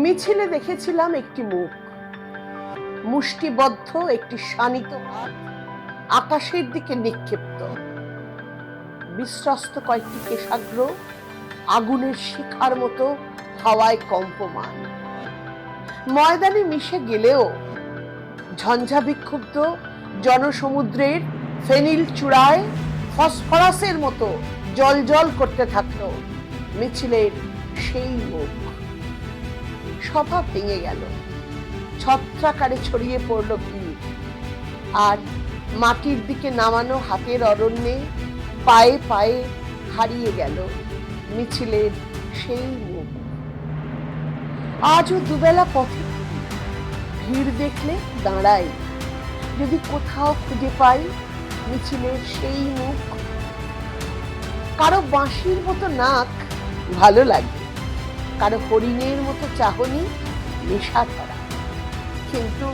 মিছিলে দেখেছিলাম একটি মুখ, মুষ্টিবদ্ধ একটি শানিত হাত আকাশের দিকে নিক্ষিপ্ত, বিশ্বস্ত কয়েকটি কেশাগ্র আগুনের শিখার মতো হাওয়ায় কম্পমান। ময়দানে মিশে গেলেও ঝঞ্ঝা বিক্ষুব্ধ জনসমুদ্রের ফেনিল চূড়ায় ফসফরাসের মতো জল করতে থাকলো মিছিলের সেই মুখ। সভা ভেঙে গেল, ছত্রাকারে ছড়িয়ে পড়ল ভিড়, আর মাটির দিকে নামানো হাতের অরণ্যে পায়ে পায়ে হারিয়ে গেল মিছিলের সেই মুখ। আজও দুবেলা পথে ভিড় দেখলে দাঁড়াই, যদি কোথাও খুঁজে পাই মিছিলের সেই মুখ। কারো বাঁশির মতো নাক ভালো লাগে, কারো হরিণের মতো চাহনি নেশা ধরা, কিন্তু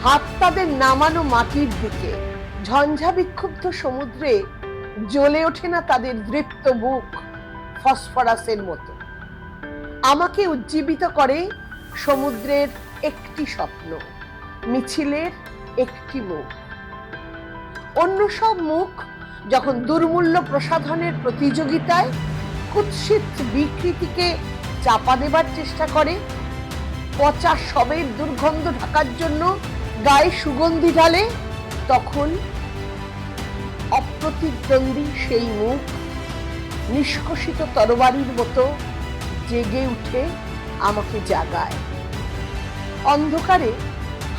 হাত তাদের নামানো মাটির দিকে। ঝঞ্ঝা বিক্ষুব্ধ সমুদ্রে জ্বলে ওঠে না তাদের দৃপ্ত মুখ ফসফরাসের মতো। আমাকে উজ্জীবিত করে সমুদ্রের একটি স্বপ্ন, মিছিলের একটি মুখ। অন্য সব মুখ যখন দুর্মূল্য প্রসাধনের প্রতিযোগিতায় কুৎসিত বিকৃতিকে চাপা দেবার চেষ্টা করে, পচা শবের দুর্গন্ধ ঢাকার জন্য গায়ে সুগন্ধি ঢালে, তখন অপ্রতিদ্বন্দ্বী সেই মুখ নিষ্কষিত তরবারির মতো জেগে উঠে আমাকে জাগায়। অন্ধকারে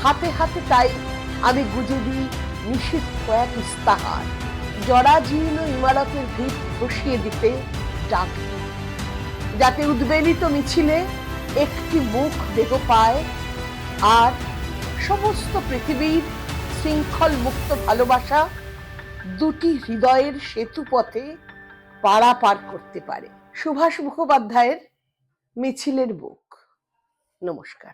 হাতে হাতে তাই আমি গুজে দিই নিষিদ্ধ এক ইস্তাহার, জরাজীর্ণ ইমারতের ভিত বসিয়ে দিতে ডাক, যাতে উদ্বেলিত মিছিলে একটি মুখ দেহ পায়, আর সমস্ত পৃথিবীর শৃঙ্খল মুক্ত ভালোবাসা দুটি হৃদয়ের সেতু পথে পারাপার করতে পারে। সুভাষ মুখোপাধ্যায়ের মিছিলের বুক। নমস্কার।